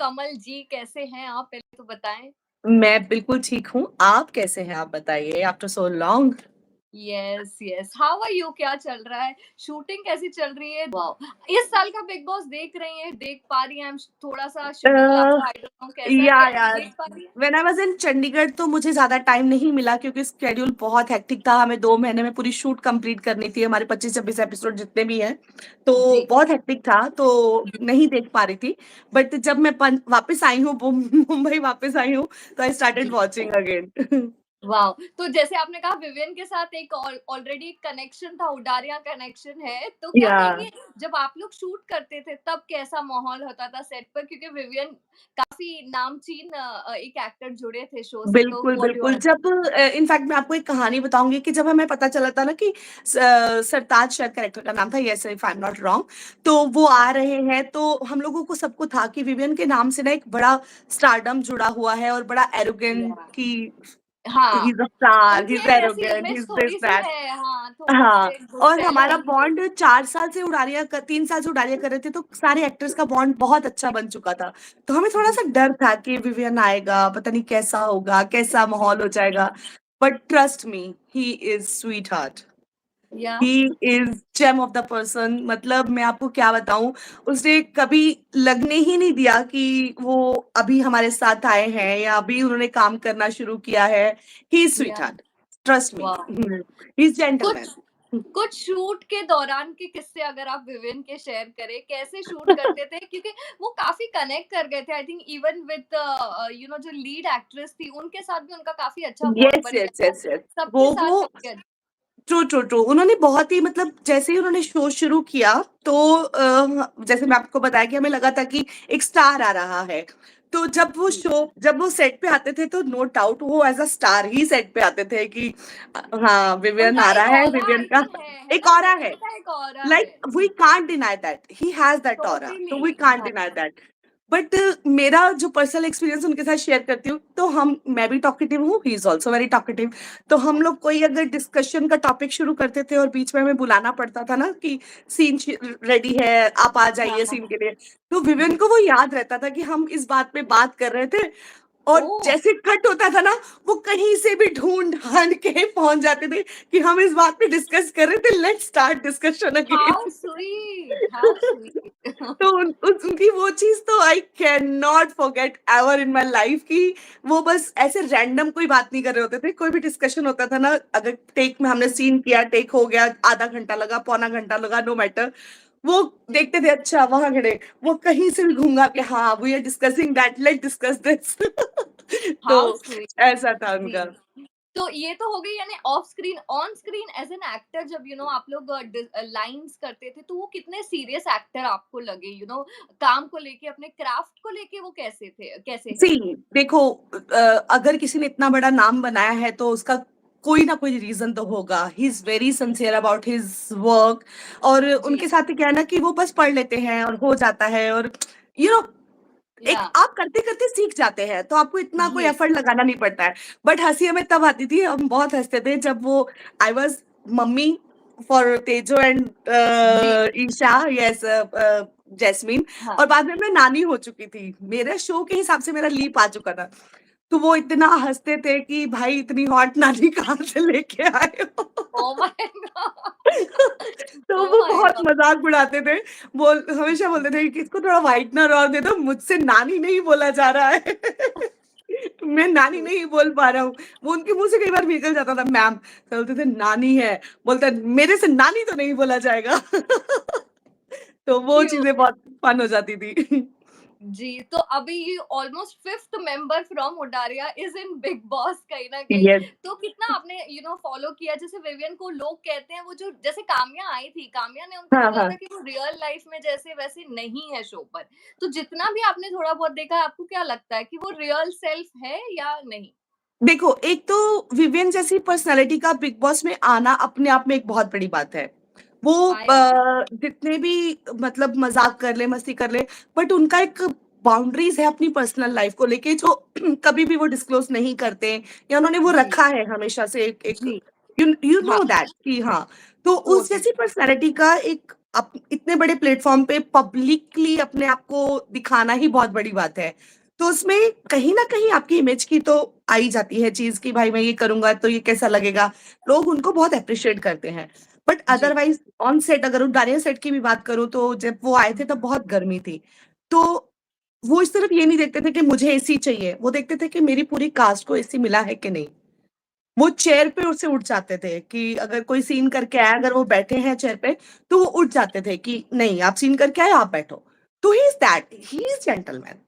कमल जी, कैसे हैं आप? पहले तो बताएँ। मैं बिल्कुल ठीक हूँ। आप कैसे हैं? आप बताइए after so long. Yes, yes. How are you? क्या चल रहा है? शूटिंग कैसी चल रही है? वाओ! इस साल का बिग बॉस देख रही हैं, देख पा रही हैं? थोड़ा-सा शेड्यूल आपका आई डोंट नो कैसा है? या देख पा रही हैं? When I was in Chandigarh तो मुझे ज़्यादा टाइम नहीं मिला क्योंकि शेड्यूल बहुत हेक्टिक था। हमें 2 महीने में पूरी शूट कंप्लीट करनी थी, हमारे 25-26 एपिसोड जितने भी हैं। तो जी। बहुत हेक्टिक था, तो नहीं देख पा रही थी। बट जब मैं वापस आई हूँ, मुंबई वापस आई हूँ, तो आई स्टार्टेड जी। Watching again. वाओ! तो जैसे आपने कहा विवियन के साथ एक ऑलरेडी एक कनेक्शन था, उडारिया कनेक्शन है, तो क्या या कहेंगे जब आप लोग शूट करते थे तब कैसा माहौल होता था सेट पर? क्योंकि विवियन काफ़ी नामचीन एक एक्टर जुड़े थे शो से, तो बिल्कुल, व्हाट बिल्कुल। योर जब इनफैक्ट मैं आपको एक कहानी बताऊँगी कि जब हमें पता चला था ना कि सरताज शायद कैरेक्टर का नाम था, yes if I am not wrong, तो वो आ रहे हैं, तो हम लोगों को सबको था कि विवियन के नाम से ना एक बड़ा स्टारडम जुड़ा हुआ है और बड़ा एरोगेंट या कि ही हाँ, इज़ अ स्टार, ही उनकी इज़ एक ऐसी arrogant, he image is this थोड़ी-सी दैट। है हाँ, हाँ, थोड़े-से और गुस्सैल हमारा टाइप के। बॉन्ड 4 साल से उडारिया क 3 साल से उडारिया कर रहे थे, तो सारे एक्टर्स का बॉन्ड बहुत अच्छा बन चुका था। तो हमें जी, थोड़ा-सा डर था कि विवियन आएगा, पता नहीं कैसा होगा, कैसा माहौल हो जाएगा। But trust me, he is sweetheart. या he is gem of the person. मतलब मैं आपको क्या बताऊँ, उसने कभी लगने ही नहीं दिया कि वो अभी हमारे साथ आए हैं या अभी उन्होंने काम करना शुरू किया है। ही इज़ या स्वीटहार्ट, ट्रस्ट मी। वाह! He is gentleman. कुछ कुछ शूट के दौरान के किस्से अगर आप विवियन के शेयर करें, कैसे शूट करते थे? क्योंकि वो काफ़ी कनेक्ट कर गए थे आई थिंक इवन विद जो लीड एक्ट्रेस थी, उनके साथ भी उनका काफ़ी अच्छा बॉन्ड यस, बन यस, गया था। Yes, yes. सबके वो साथ काफ़ी ट्रू, ट्रू, ट्रू। उन्होंने बहुत ही मतलब जैसे ही उन्होंने शो शुरू किया तो जैसे मैं आपको बताया कि हमें लगा था कि एक स्टार आ रहा है। तो जी, जब वो सेट पे आते थे तो नो डाउट वो as a star he set पे आते थे कि हाँ, विवियन उनका आ एक रहा है, ऑरा विवियन आई का थिंक है एक ना? ऑरा है। विवियन का एक ऑरा लाइक है। We ji, can't deny that he has that aura, तो वी टोटली कांट हाँ, डिनाय दैट। बट मेरा जो पर्सनल एक्सपीरियंस उनके साथ शेयर करती हूँ, तो मैं भी टॉकेटिव हूँ, he is also very talkative. तो हम लोग कोई अगर डिस्कशन का टॉपिक शुरू करते थे और बीच में हमें बुलाना पड़ता था ना कि सीन रेडी है, आप आ हाँ, जाइए हाँ, सीन हाँ। के लिए। तो विवेन जी। को वो याद रहता था कि हम इस बात पे बात कर रहे थे, और ओह! जैसे कट होता था ना, वो कहीं से भी ढूंढ-ढाँड़ के पहुँच जाते थे कि हम इस बात पे डिस्कस कर रहे थे, let's start discussion how again. Sweet, how sweet. तो उनकी वो चीज़ तो I can not forget ever in my life कि वो बस ऐसे रैंडम कोई बात नहीं कर रहे होते थे। कोई भी डिस्कशन होता था ना, अगर टेक में हमने सीन किया, टेक हो गया, आधा घंटा लगा, पौना घंटा लगा, नो मैटर। वो देखते थे, अच्छा वहाँ खड़े, वो कहीं से भी घूम के हाँ, we are discussing that, let's discuss this. How तो स्वीट। ऐसा था उनका। जी। तो ये तो हो गई यानी of screen, on screen as an actor जब आप लोग लाइन्स करते थे, तो वो कितने सीरियस एक्टर आपको लगे? काम को लेके, अपने क्राफ्ट को लेके वो कैसे थे? कैसे सी हैं? देखो, अगर किसी ने इतना बड़ा नाम बनाया है तो उसका कोई ना कोई रीजन तो होगा। He is very sincere about his work. और जी, उनके साथ क्या है ना कि वो बस पढ़ लेते हैं और हो जाता है, और यू नो एक या आप करते करते सीख जाते हैं, तो आपको इतना कोई जी, एफर्ट लगाना नहीं पड़ता है। बट हंसी हमें तब आती थी, हम बहुत हंसते थे जब वो I was mummy for Tejo and जी, ईशा, यस, जैस्मीन। हाँ। और बाद में मैं नानी हो चुकी थी, मेरे शो के हिसाब से मेरा लीप आ चुका था। तो वो इतना हँसते थे कि भाई इतनी हॉट नानी कहाँ से लेके आए हो? Oh my God! तो ओह वो माय बहुत गॉड! मज़ाक उड़ाते थे। हमेशा बोलते थे कि इसको थोड़ा व्हाइटनर और दे दो, मुझसे नानी नहीं बोला जा रहा है। मैं नानी नहीं बोल पा रहा हूँ। वो उनके मुँह से कई बार निकल जाता था मैम, तो बोलते थे नानी है, बोलता है मेरे से नानी तो नहीं बोला जाएगा। तो वो चीज़ें क्यूट। बहुत फन हो जाती थी। जी, तो अभी ये almost 5th member from Udaariyan is in big boss कहीं न कहीं। यस। तो कितना आपने फॉलो किया? जैसे विवियन को लोग कहते हैं वो जो जैसे काम्या आई थी, काम्या ने उनको हाँ, बोला था हाँ। कि वो रियल लाइफ में जैसे वैसे नहीं है शो पर। तो जितना भी आपने थोड़ा बहुत देखा है, आपको क्या लगता है कि वो रियल सेल्फ है या नहीं? देखो, एक तो विवियन जैसी पर्सनैलिटी का बिग बॉस में आना अपने आप में एक बहुत बड़ी बात है। वो आई एग्री। जितने भी मतलब मज़ाक कर ले, मस्ती कर ले, बट उनका एक बाउंड्रीज़ है अपनी पर्सनल लाइफ़ को लेके जो कभी भी वो डिस्क्लोज़ नहीं करते, या उन्होंने वो जी, रखा है हमेशा से एक एक जी। यू यू हाँ, नो दैट कि हाँ, तो उस टोटली। जैसी पर्सनैलिटी का एक आप इतने बड़े प्लेटफॉर्म पे पब्लिकली अपने आप को दिखाना ही बहुत बड़ी बात है। तो उसमें कहीं न कहीं आपकी इमेज की तो आ ही जाती है चीज़ कि भाई मैं ये करूँगा तो ये कैसा लगेगा? लोग उनको बहुत एप्रिशिएट करते हैं। बट जी। अदरवाइज़ ऑन सेट अगर उडारिया सेट की भी बात करूँ तो जब वो आए थे तब बहुत गर्मी थी। तो वो इस तरफ ये नहीं देखते थे कि मुझे एसी चाहिए, वो देखते थे कि मेरी पूरी कास्ट को एसी मिला है कि नहीं। वो चेयर पे उससे उठ जाते थे कि अगर कोई सीन करके आया, अगर वो बैठे हैं चेयर पे, तो वो उठ जाते थे कि नहीं आप सीन करके आए, आप बैठो। तो ही इज़ जेंटलमैन।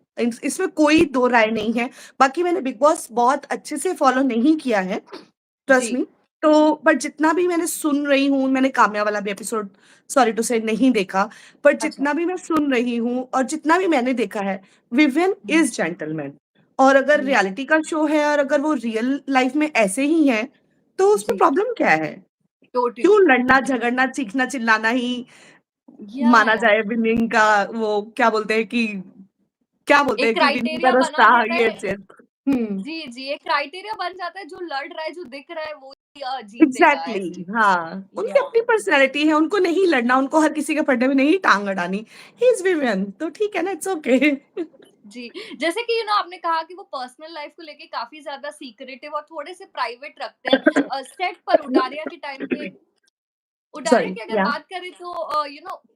इसमें कोई दो राय नहीं है। बाकी मैंने बिग बॉस बहुत अच्छे से फॉलो नहीं किया है, जी। Trust me. तो बट जितना भी मैंने सुन रही हूँ, मैंने काम्या वाला भी एपिसोड सॉरी टू से नहीं देखा, बट अच्छा। जितना भी मैं सुन रही हूँ और जितना भी मैंने देखा है, विवियन हुँ, इज़ जेंटलमैन। और अगर हुँ, रियलिटी का शो है और अगर वो रियल लाइफ में ऐसे ही हैं, तो उसमें जी, प्रॉब्लम क्या है? क्यों टोटली। लड़ना, झगड़ना, चीखना, चिल्लाना ही माना या जाए विनिंग का वो क्या बोलते एक हैं कि विनिंग का क्राइटेरिया बना रास्ता देता है। Yes, yes. हुँ। जी, जी, एक क्राइटेरिया बन जाता है, जो लड़ रहा है, जो दिख रहा है, वो ही जीतेगा एग्ज़ैक्टली ऐसे। हाँ, उनकी या अपनी पर्सनैलिटी है, उनको नहीं लड़ना, उनको हर किसी के फड्डे में नहीं टाँग अड़ानी। ही इज़ विवियन तो ठीक है ना, इट्स ओके। जी, जैसे कि आपने कहा कि वो पर्सनल लाइफ़ को लेके काफ़ी ज़्यादा सीक्रेटिव और थोड़े से प्राइवेट रखते हैं। सेट पर उडारिया के टाइम पे उडारिया सॉरी, की अगर या बात करें तो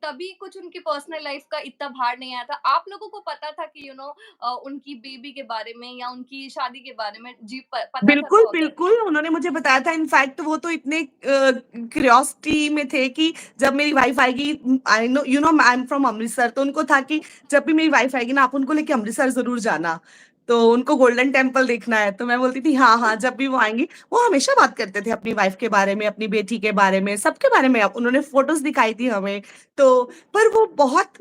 तभी कुछ उनकी पर्सनल लाइफ़ का इतना भार नहीं आया था। आप लोगों को पता था कि उनकी बेबी के बारे में या उनकी शादी के बारे में जी पता था बिल्कुल, तो अगर बिल्कुल, उन्होंने मुझे बताया था इनफैक्ट वो तो इतने क्यूरियोसिटी में थे कि जब मेरी वाइफ़ आएगी I know I am from Amritsar तो उनको था कि जब भी मेरी वाइफ़ आएगी ना आप उनको लेके अमृतसर ज़रूर जाना। तो उनको गोल्डन टेम्पल देखना है, तो मैं बोलती थी हाँ, हाँ, जब भी वो आएँगी वो हमेशा बात करते थे अपनी वाइफ़ के बारे में, अपनी बेटी के बारे में, सबके बारे में उन्होंने फ़ोटोज़ दिखाई थी हमें। तो पर वो बहुत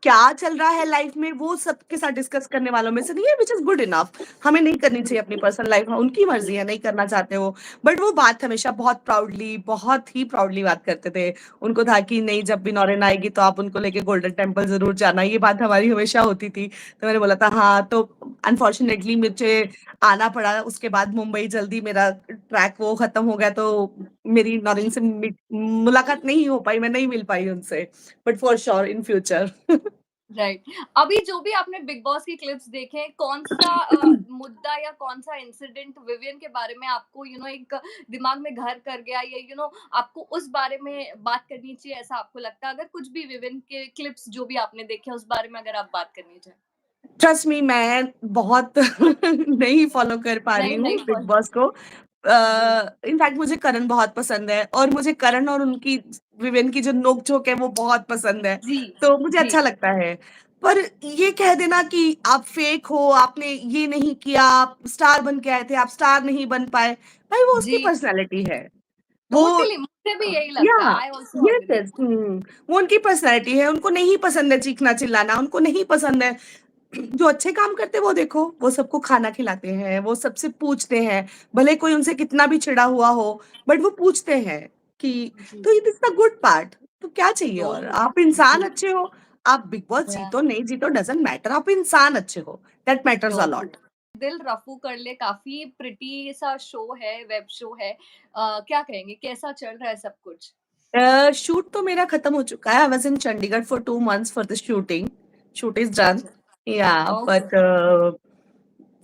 क्या चल रहा है लाइफ़ में वो सबके साथ डिस्कस करने वालों में से नहीं है व्हिच इज़ गुड इनफ। हमें नहीं करनी चाहिए अपनी पर्सनल लाइफ में, उनकी मर्ज़ी है, नहीं करना चाहते वो। बट वो बात हमेशा बहुत ही प्राउडली बात करते थे। उनको था कि नहीं जब भी नौरेन आएगी तो आप उनको लेके गोल्डन टेम्पल ज़रूर जाना, ये बात हमारी हमेशा होती थी। तो मैंने बोला था हाँ, तो अनफॉर्च्यूनेटली मुझे आना पड़ा, उसके बाद मुंबई जल्दी मेरा ट्रैक वो खत्म हो गया तो मेरी नौरेन से मुलाकात नहीं हो पाई, मैं नहीं मिल पाई उनसे। But for sure in future. Right. अभी जो भी आपने बिग बॉस की क्लिप्स देखे हैं, कौन-सा मुद्दा या कौन-सा इंसिडेंट विवियन के बारे में आपको एक दिमाग में घर कर गया या आपको उस बारे में बात करनी चाहिए ऐसा आपको लगता है? अगर कुछ भी विवियन के क्लिप्स जो भी आपने देखे हैं, उस बारे में अगर आप बात करनी चाहें? ट्रस्ट मी मैं बहुत नहीं फॉलो कर पा रही नहीं, हूँ नहीं बिग फॉर बॉस को। जी, इनफैक्ट मुझे करण बहुत पसंद है और मुझे करण और उनकी विवेन की जो नोक-झोंक है वो बहुत पसंद है, जी, तो मुझे जी, अच्छा लगता है। पर ये कह देना कि आप फेक हो, आपने ये नहीं किया, आप स्टार बन के आए थे, आप स्टार नहीं बन पाए, भाई वो उसकी जी, पर्सनैलिटी है। वो टोटली मुझे भी यही लगता है। Yeah I also yes, agree. Yes वो उनकी पर्सनैलिटी है, उनको नहीं पसंद है चीखना-चिल्लाना, उनको नहीं पसंद है जो अच्छे काम करते हैं वो देखो, वो सबको खाना खिलाते हैं, वो सबसे पूछते हैं, भले कोई उनसे कितना भी चिढ़ा हुआ हो, बट वो पूछते हैं कि जी, तो it is the good part तो क्या चाहिए और? टोटली। आप इंसान जी, अच्छे हो, आप बिग बॉस या जीतो, नहीं जीतो डज़न्ट मैटर आप इंसान अच्छे हो, that matters a totally. Lot. दिल रफ़ू कर ले काफ़ी प्रिटी सा शो है, वेब शो है। क्या कहेंगे कैसा चल रहा है सब कुछ? शूट तो मेरा खत्म हो चुका है, I was in Chandigarh for 2 months for the shooting, shoot is done, अच्छा, yeah, okay. but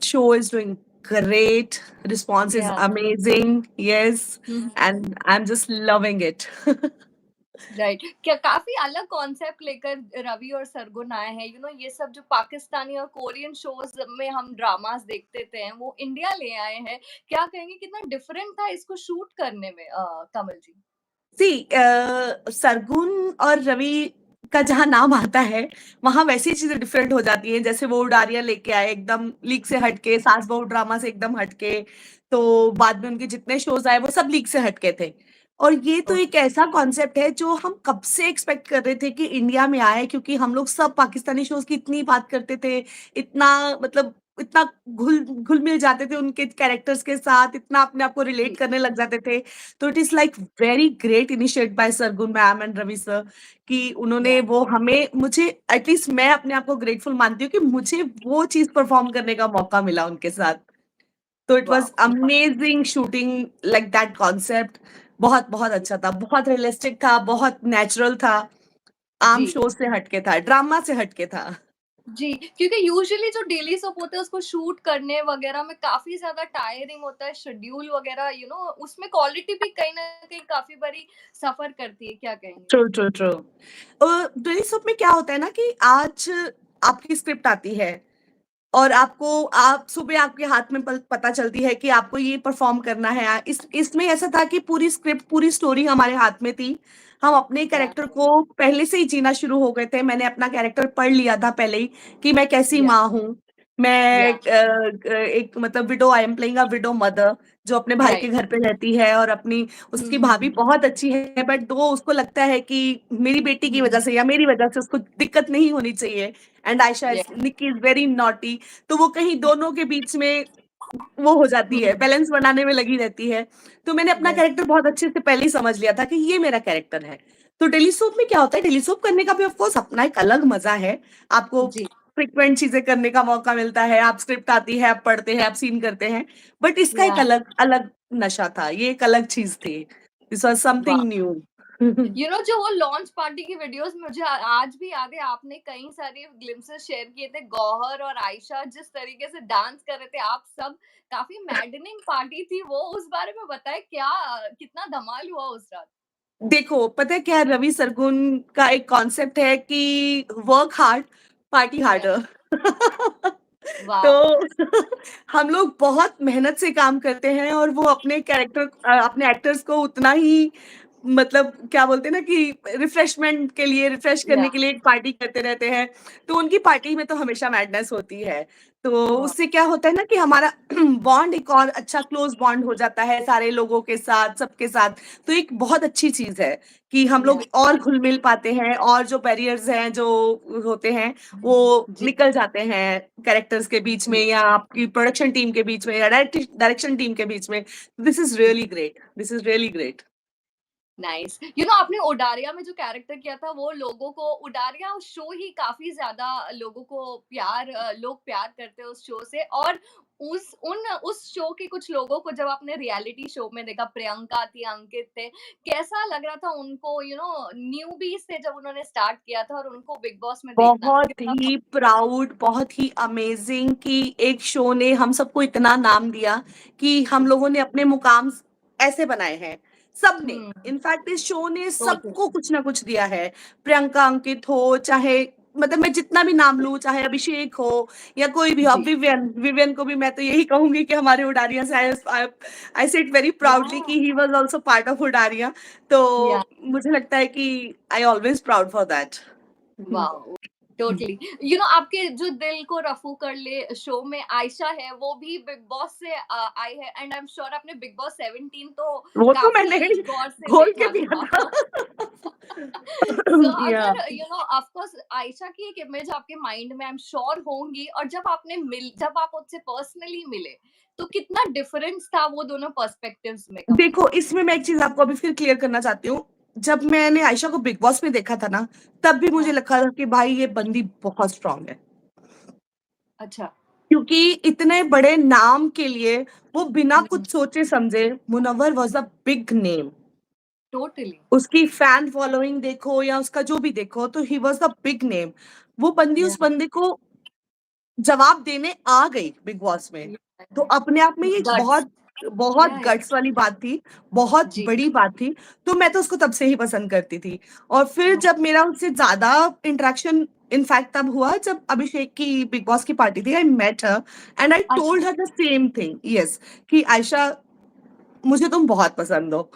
show is doing great. Response is या amazing. Yes. Hmm, hmm. And I'm just loving it. Right. क्या काफ़ी अलग कॉन्सेप्ट लेकर रवि और सरगुन आए हैं। ये सब जो पाकिस्तानी और कोरियन शोज़ में हम ड्रामास देखते थे, वो इंडिया ले आए हैं। क्या कहेंगे कितना डिफरेंट था इसको शूट करने में कमल जी? See, सरगुन और रवि का जहाँ नाम आता है, वहाँ वैसी चीज़ें डिफरेंट हो जाती हैं। जैसे वो उडारियाँ लेके आए एकदम लीक से हट के, सास बहू ड्रामा से एकदम हट के। तो बाद में उनके जितने शोज़ आए वो सब लीक से हट के थे। और ये तो ओके, एक ऐसा कॉन्सेप्ट है जो हम कब से एक्सपेक्ट कर रहे थे कि इंडिया में आए क्योंकि हम लोग सब पाकिस्तानी शोज़ की इतनी बात करते थे, इतना मतलब इतना घुल-मिल जाते थे उनके कैरेक्टर्स के साथ, इतना अपने आप को रिलेट जी, करने लग जाते थे। तो it is like very great initiate by Sargun ma'am and Ravi sir कि उन्होंने या वो हमें मुझे एटलीस्ट मैं अपने आप को ग्रेटफुल मानती हूँ कि मुझे वो चीज़ परफ़ॉर्म करने का मौका मिला उनके साथ। तो it was wow! Amazing shooting like that concept बहुत, बहुत अच्छा था, बहुत रियलिस्टिक था, बहुत नेचुरल था। आम जी, शो से हटके था, ड्रामा से हटके था। जी, क्योंकि यूजुअली जो डेली सोप होता है उसको शूट करने वगैरह में काफ़ी ज़्यादा टायरिंग होता है, शेड्यूल वगैरह उसमें क्वालिटी भी कहीं न कहीं काफ़ी बारी सफ़र करती है, क्या कहेंगे? True, true, true. Daily soap में क्या होता है ना कि आज आपकी स्क्रिप्ट आती है और आप सुबह आपके हाथ में पता चलती है कि आपको ये परफॉर्म करना है। इसमें ऐसा था कि पूरी स्क्रिप्ट, पूरी स्टोरी हमारे हाथ में थी। हम अपने या कैरेक्टर को पहले से ही जीना शुरू हो गए थे। मैंने अपना कैरेक्टर पढ़ लिया था पहले ही कि मैं कैसी या माँ हूँ। मैं या एक मतलब window, I am playing a window mother जो अपने भाई के राइट। घर पे रहती है और अपनी हुँ, उसकी हुँ, भाभी हुँ। बहुत अच्छी है, बट वो उसको लगता है कि मेरी बेटी की हुँ, वजह हुँ। से या मेरी वजह से उसको दिक्कत नहीं होनी चाहिए। एंड आयशा या is Nikki is very naughty. तो वो कहीं हुँ, दोनों के बीच में वो हो जाती है, हुँ। बैलेंस बनाने में लगी रहती है। तो मैंने अपना यस, कैरेक्टर बहुत अच्छे से पहले ही समझ लिया था कि ये मेरा कैरेक्टर है। तो टेलीसोप में क्या होता है, टेलीसोप करने का भी ऑफ कोर्स अपना एक अलग मज़ा है। आपको जी, फ्रीक्वेंट चीज़ें करने का मौका मिलता है, आप स्क्रिप्ट आती है, आप पढ़ते हैं, आप सीन करते हैं। बट इसका एक या अलग अलग नशा था, ये एक अलग चीज़ थी। दिस वाज़ समथिंग वाह! न्यू। जो वो लॉन्च पार्टी की वीडियोस मुझे आज भी याद है, आपने कई सारे ग्लिम्पसेस शेयर किए थे, गौहर और आयशा जिस तरीके से डांस कर रहे थे आप सब, काफी मैडनिंग पार्टी थी वो। उस बारे में बताएं, क्या कितना धमाल हुआ उस रात? देखो, पता है क्या है, रवि सरगुन का एक कॉन्सेप्ट है कि वर्क हार्ड, पार्टी या हार्डर। तो वाह। हम लोग बहुत मेहनत से काम करते हैं और वो अपने एक्टर्स को उतना ही मतलब क्या बोलते हैं ना कि रिफ्रेशमेंट के लिए, रिफ्रेश या करने के लिए एक पार्टी करते रहते हैं। तो उनकी पार्टी में तो हमेशा मैडनेस होती है। तो वाह। उससे क्या होता है ना कि हमारा बॉन्ड एक और अच्छा क्लोज़ बॉन्ड हो जाता है सारे लोगों के साथ, सबके साथ। तो एक बहुत अच्छी चीज़ है कि हम या लोग और घुल-मिल पाते हैं और जो बैरियर्स हैं, जो होते हैं, वो जी, निकल जाते हैं कैरेक्टर्स के बीच में जी, या आपकी प्रोडक्शन टीम के बीच में या डायरेक्शन टीम के बीच में। This is really great, this is really great. Nice. आपने ओडारिया में जो कैरेक्टर किया था वो लोगों को, ओडारिया शो ही काफ़ी ज़्यादा लोगों को लोग प्यार करते हैं उस शो से। और उस शो के कुछ लोगों को जब आपने रियलिटी शो में देखा, प्रियंका थी, अंकित थे, कैसा लग रहा था उनको, न्यूबीज़ थे जब उन्होंने स्टार्ट किया था और उनको बिग बॉस में देखना बहुत कितना ही प्राउड, बहुत ही अमेजिंग कि एक शो ने हम सबको इतना नाम दिया कि हम लोगों ने अपने मुकाम ऐसे बनाए हैं, सबने। हुँ, इनफैक्ट इस शो ने टोटल सबको कुछ ना कुछ दिया है। प्रियंका, अंकित हो, चाहे मतलब मैं जितना भी नाम लूँ, चाहे अभिषेक हो या कोई भी हो, अब जी, विवियन को भी मैं तो यही कहूँगी कि हमारे उडारिया से आई से इट वेरी प्राउडली या कि he was also part of Udaariyan. तो या मुझे लगता है कि I always proud for that. Hmm. Wow! Totally. आपके जो दिल को रफ़ू कर ले शो में आयशा है, वो भी बिग बॉस से आई है, एंड आई एम श्योर आपने बिग बॉस 17 तो वो तो मैंने काफ़ी गौर से घोल के देखा पिया था। था। सो या अगर ऑफ कोर्स आयशा की एक इमेज आपके माइंड में आई एम श्योर होंगी, और जब आप उससे पर्सनली मिले, तो कितना डिफरेंस था वो दोनों पर्सपेक्टिव्स में कभी? देखो, इसमें मैं एक चीज़ आपको अभी फिर क्लियर करना चाहती हूँ। जब मैंने आयशा को बिग बॉस में देखा था ना, तब भी मुझे हाँ, लगा था कि भाई ये बंदी बहुत स्ट्रॉन्ग है। अच्छा। क्योंकि इतने बड़े नाम के लिए वो बिना हुँ, कुछ सोचे समझे, Munawar was a big name. Totally. उसकी फैन फॉलोइंग देखो या उसका जो भी देखो, तो ही वाज़ अ बिग नेम। वो बंदी या उस बंदे को जवाब देने आ गई बिग बॉस में। तो अपने आप में ये एक गट्स। बहुत बहुत या गट्स वाली बात थी, बहुत जी। बड़ी बात थी। तो मैं तो उसको तब से ही पसंद करती थी। और फिर जब मेरा उससे ज़्यादा इंटरेक्शन इनफैक्ट तब हुआ जब अभिषेक की बिग बॉस की पार्टी थी। I met her and I अच्छा, told her the same thing, yes, कि आयशा मुझे तुम बहुत पसंद हो।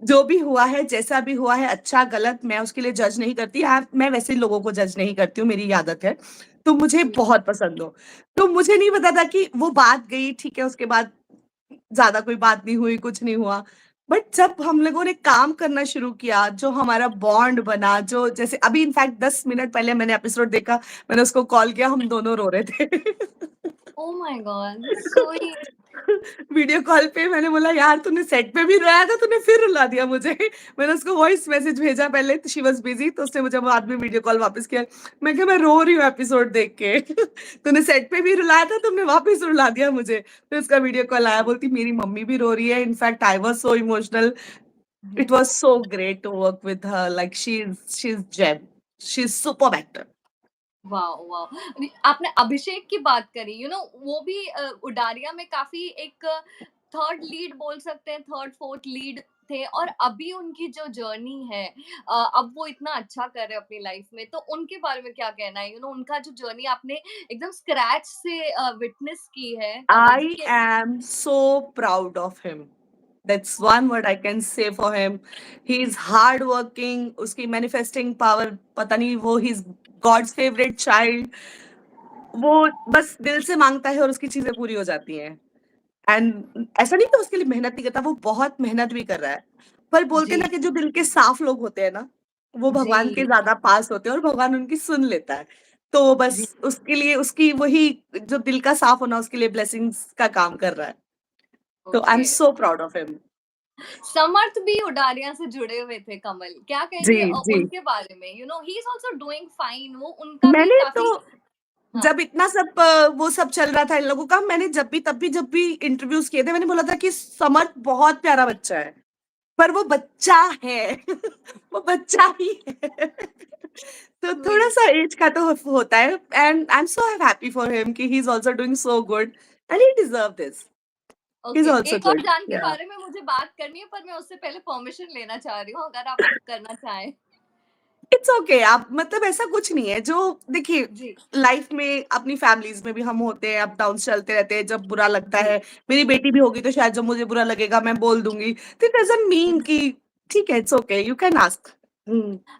जो भी हुआ है, जैसा भी हुआ है, अच्छा गलत मैं उसके लिए जज नहीं करती। मैं वैसे लोगों को जज नहीं करती हूँ, मेरी ये आदत है। तुम मुझे बहुत पसंद हो। तो मुझे नहीं पता था कि वो बात गई, ठीक है, उसके बाद ज़्यादा कोई बात नहीं हुई, कुछ नहीं हुआ। बट जब हम लोगों ने काम करना शुरू किया, जो हमारा बॉन्ड बना, जो जैसे अभी इनफैक्ट 10 मिनट पहले मैंने एपिसोड देखा, मैंने उसको कॉल किया, हम दोनों रो रहे थे। Oh my God! Sweet. Video call पे मैंने बोला, यार तूने सेट पे भी रुलाया था, तूने फिर रुला दिया मुझे। मैंने उसको वॉइस मैसेज भेजा पहले, तो शी वाज़ बिज़ी, तो उसने मुझे बाद में वीडियो कॉल वापस किया। मैं कहा, मैं रो रही हूँ एपिसोड देख के। तूने सेट पे भी रुलाया था, तुमने वापस रुला दिया मुझे। फिर उसका वीडियो कॉल आया, बोलती मेरी मम्मी भी रो रही है। In fact I was so emotional. It was so great to work with her, like she is gem. She is superb actor. वाह वाह, आपने अभिषेक की बात करी, वो भी उडारिया में काफी एक थर्ड लीड बोल सकते हैं, थर्ड फोर्थ लीड थे, और अभी उनकी जो जर्नी है, अब वो इतना अच्छा कर रहे हैं अपनी लाइफ में, तो उनके बारे में क्या कहना है? उनका जो जर्नी आपने एकदम स्क्रैच से विटनेस की है, कमल जी आई के। Am so proud of him. That's one word I can say for him. He's hard working. उसकी manifesting power पता नहीं, वो he's God's favorite child. वो बस दिल से मांगता है और उसकी चीजें पूरी हो जाती हैं। एंड ऐसा नहीं कि उसके लिए मेहनत नहीं करता, वो बहुत मेहनत भी कर रहा है। पर बोलते जी हैं ना कि जो दिल के साफ लोग होते हैं ना, वो भगवान के जी ज्यादा पास होते हैं और भगवान उनकी सुन लेता है। तो बस जी। उसके लिए उसकी वही जो दिल का साफ होना उसके लिए ब्लेसिंग्स का काम कर रहा है। तो I am okay. So proud of him. Samarth भी उडारिया से जुड़े हुए थे, कमल, क्या जी कहेंगे जी। उनके बारे में? He is also doing fine, वो उनका भी मैंने तो काफी। हाँ। जब इतना सब वो सब चल रहा था इन लोगों का, मैंने जब भी इंटरव्यूज किए थे, मैंने बोला था कि समर्थ बहुत प्यारा बच्चा है, पर वो बच्चा है। वो बच्चा ही है। तो थोड़ा स्वीट। सा एज का तो होता है। And I am so happy for him कि he is also doing so good and he deserve this. He is okay, also एक और गुड। जान के या बारे में मुझे बात करनी है, पर मैं उससे पहले परमिशन लेना चाह रही हूँ, अगर आप करना चाहें। It's okay. आप मतलब ऐसा कुछ नहीं है जो, देखिए, जी लाइफ में अपनी फैमिलीज में भी हम होते हैं, अप डाउन चलते रहते हैं। जब बुरा लगता जी। है, मेरी बेटी भी होगी तो शायद जब मुझे बुरा लगेगा मैं बोल दूंगी, तो इट डजंट मीन कि ठीक है, it's okay, you can ask.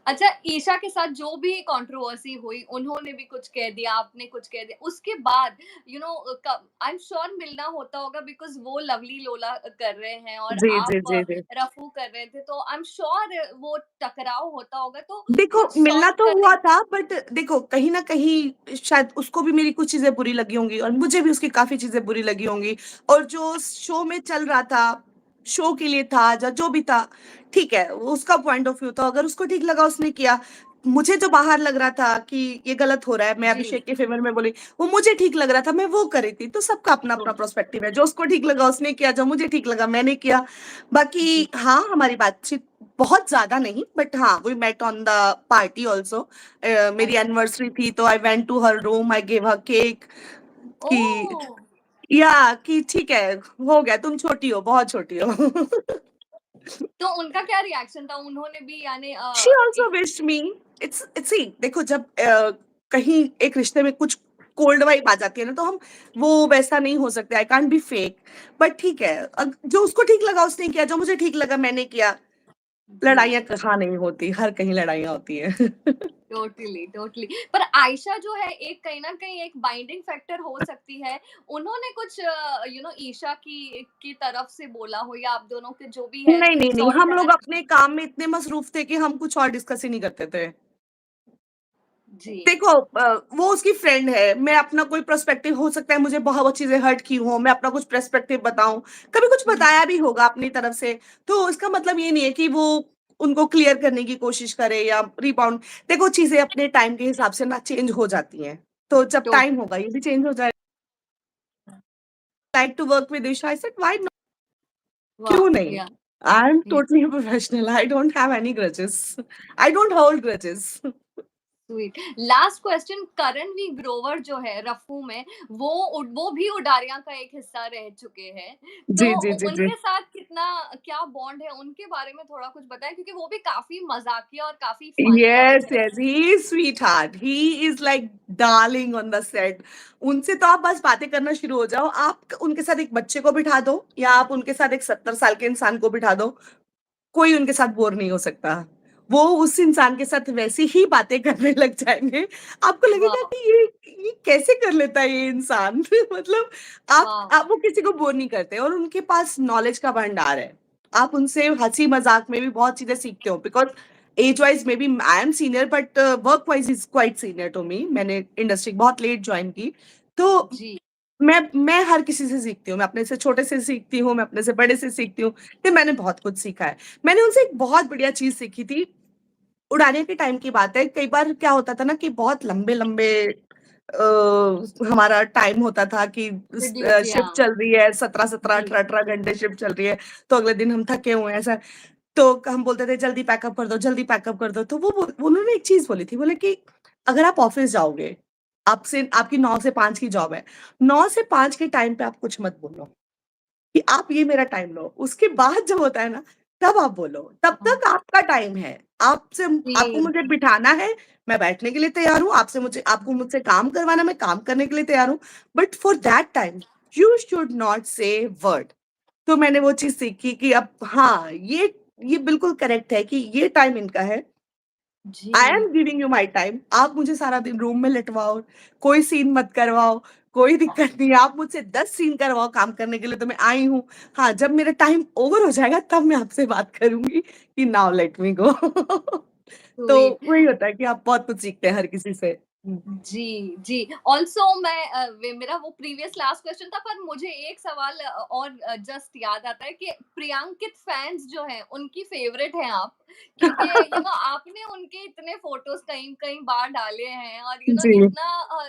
अच्छा, ईशा के साथ जो भी कंट्रोवर्सी हुई, उन्होंने भी कुछ कह दिया, आपने कुछ कह दिया, उसके बाद आई एम श्योर मिलना होता होगा, बिकॉज वो लवली लोला कर रहे हैं और जी जी आप जी जी। रफू कर रहे थे, तो आई एम श्योर वो टकराव होता होगा, तो देखो, कुछ मिलना सॉर्ट तो करने। हुआ था, बट देखो, कहीं ना कहीं शायद उसको भी मेरी कुछ चीजें बुरी लगी होंगी और मुझे भी उसकी काफी चीजें बुरी लगी होंगी। और जो शो में चल रहा था, शो के लिए था या जो भी था, ठीक है, वो उसका पॉइंट ऑफ व्यू था, अगर उसको ठीक लगा उसने किया। मुझे जो बाहर लग रहा था कि ये गलत हो रहा है, मैं जी। अभिषेक के फेवर में बोली, वो मुझे ठीक लग रहा था, मैं वो करी थी। तो सबका अपना तो अपना प्रोस्पेक्टिव है, जो उसको ठीक लगा उसने किया, जो मुझे ठीक लगा मैंने किया। बाकी जी हाँ, हमारी बातचीत बहुत ज्यादा नहीं, बट हाँ, we met on the party also. मेरी अच्छा। एनिवर्सरी थी तो I went to her room, I give her cake ओ, कि या कि ठीक है, हो गया, तुम छोटी हो, बहुत छोटी हो। तो उनका क्या रिएक्शन था? उन्होंने भी यानी she also wished me. It's see, देखो, जब कहीं एक रिश्ते में कुछ कोल्ड वाइब आ जाती है ना, तो हम वो वैसा नहीं हो सकते। I can't be fake. But ठीक है, जो उसको ठीक लगा उसने किया, जो मुझे ठीक लगा मैंने किया। जी लड़ाइयाँ कहाँ नहीं होती, हर कहीं लड़ाइयाँ होती हैं। Totally totally. पर आयशा जो है, एक कहीं ना कहीं एक बाइंडिंग फैक्टर हो सकती है। उन्होंने कुछ ईशा की तरफ से बोला हो, या आप दोनों के जो भी है नहीं नहीं नहीं, सॉर्ट हम करना। लोग अपने काम में इतने मसरूफ थे कि हम कुछ और डिस्कस ही नहीं करते थे। जी देखो, वो उसकी फ्रेंड है, मैं अपना कोई पर्सपेक्टिव, हो सकता है मुझे बहुत चीजें हर्ट की हो, मैं अपना कुछ पर्सपेक्टिव बताऊं, कभी कुछ हम्म, बताया भी होगा अपनी तरफ से। तो इसका मतलब ये नहीं है कि वो उनको क्लियर करने की कोशिश करे या रिबाउंड। देखो, चीजें अपने टाइम के हिसाब से ना चेंज हो जाती हैं, तो जब टोट टाइम होगा ये भी चेंज हो जाएगा। Like to work with Isha, I said why not, क्यों वाह नहीं। Yeah I am totally professional, I don't have any grudges, I don't hold grudges. Sweet. Last question, Karanveer Grover जो है रफू में, वो भी उडारिया का एक हिस्सा रह चुके हैं, तो जी जी जी जी। उनके साथ कितना क्या बॉन्ड है, उनके बारे में थोड़ा कुछ बताएं, क्योंकि वो भी काफी मजाकिया और काफी फन Yes, कैरेक्टर yes, है। he is sweetheart. He is like darling on the set. उनसे तो आप बस बातें करना शुरू हो जाओ। आप उनके साथ एक बच्चे को बिठा दो या आप उनके साथ एक 70 साल के इंसान को बिठा दो, कोई उनके साथ बोर नहीं हो सकता। वो उस इंसान के साथ वैसी ही बातें करने लग जाएंगे, आपको लगेगा वाह कि ये कैसे कर लेता है ये इंसान। मतलब वाह आप वो किसी को बोर नहीं करते और उनके पास नॉलेज का भंडार है। आप उनसे हंसी मजाक में भी बहुत चीजें सीखते हो, बिकॉज एज वाइज में भी I am senior, but work wise is quite senior to me. मैंने इंडस्ट्री बहुत लेट ज्वाइन की। तो जी मैं हर किसी से सीखती हूँ, मैं अपने से छोटे से सीखती हूँ, मैं अपने से बड़े से सीखती हूँ। तो मैंने बहुत कुछ सीखा है। मैंने उनसे एक बहुत बढ़िया चीज सीखी थी। उड़ाने के टाइम की बात है, कई बार क्या होता था ना कि बहुत लंबे लंबे हमारा टाइम होता था कि शेड्यूल, या शिफ्ट चल रही है, 17 17 जी 18 18 घंटे शिफ्ट चल रही है, तो अगले दिन हम थके हुए हैं ऐसा। तो हम बोलते थे जल्दी पैकअप कर दो, जल्दी पैकअप कर दो। तो उन्होंने एक चीज़ बोली थी, बोले कि अगर आप ऑफ़िस जाओगे, आपसे आपकी 9 से 5 की जॉब है, 9 से 5 के टाइम पे आप कुछ मत बोलो। कि आप ये मेरा टाइम लो, उसके बाद जब होता है ना, तब आप बोलो, तब हाँ, तक आपका टाइम है। आपसे आपको जी, मुझे जी, बिठाना है, मैं बैठने के लिए तैयार हूँ, आपको मुझसे काम करवाना, मैं काम करने के लिए तैयार हूँ, but for that time you should not से वर्ड। तो मैंने वो चीज़ सीखी कि अब हाँ, ये बिल्कुल करेक्ट है कि ये टाइम इनका है। आई एम जी, गिविंग यू माय टाइम। आप मुझे सारा दिन रूम में लिटवाओ, कोई सीन मत करवाओ, कोई दिक्कत नहीं है। आप मुझसे 10 सीन करवाओ काम करने के लिए तो मैं आई हूँ। हाँ, जब मेरा टाइम ओवर हो जाएगा तब मैं आपसे बात करूँगी कि नाउ लेट मी गो। तो स्वीट। वही होता है कि आप बहुत कुछ सीखते हैं हर किसी से। हुँ, जी, जी। ऑल्सो मैं वे मेरा वो प्रीवियस लास्ट क्वेश्चन था, पर मुझे एक सवाल और जस्ट याद आता है कि प्रियांकित फैन्स जो हैं, उनकी फेवरेट हैं आप। क्योंकि आपने उनके इतने फ़ोटोज़ कई-कई बार डाले हैं और जी। इतना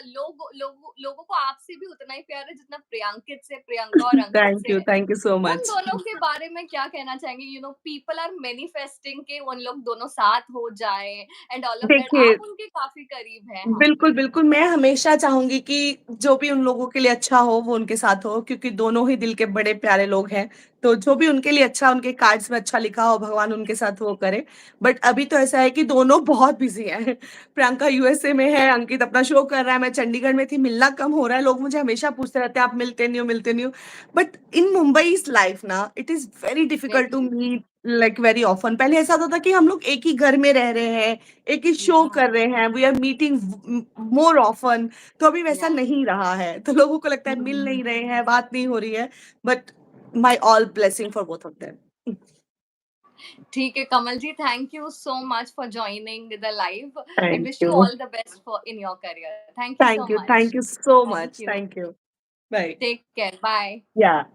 लोगों को आपसे भी उतना ही प्यार है जितना प्रियांकित से, प्रियंका और अंकित से है। थैंक यू सो उन मच। दोनों के बारे में क्या कहना चाहेंगे? पीपल आर मैनिफेस्टिंग कि उन लोग दोनों साथ हो जाएँ एंड ऑल ऑफ दैट। देखिए आप उनके काफ़ी करीब हैं। हाँ। बिल्कुल, बिल्कुल, मैं हमेशा चाहूँगी कि जो भी उन लोगों के लिए अच्छा हो, वो उनके साथ हो क्योंकि दोनों ही दिल के बड़े प्यारे लोग हैं। तो जो भी उनके लिए अच्छा उनके कार्ड्स में अच्छा लिखा हो, भगवान उनके साथ वो करे। बट अभी तो ऐसा है कि दोनों बहुत बिज़ी हैं। प्रियंका यूएसए में है, अंकित अपना शो कर रहा है, मैं चंडीगढ़ में थी, मिलना कम हो रहा है। लोग मुझे हमेशा पूछते रहते हैं, "आप मिलते नहीं हो, मिलते नहीं हो।" बट इन मुंबईज़ लाइफ़ ना, it is very difficult to very meet like very often. पहले ऐसा होता था कि हम लोग एक ही घर में रह रहे हैं, एक ही शो या कर रहे हैं, we are meeting more often. तो अभी वैसा या नहीं रहा है। तो लोगों को लगता है मिल हुँ। नहीं रहे हैं, बात नहीं हो रही है, but my all blessing for both of them. ठीक है Kamal ji, thank you so much for joining the live and thank wish you you, all the best for in your career. Thank you so much. Thank you so thank much, you. Thank you. Bye. Take care, bye. या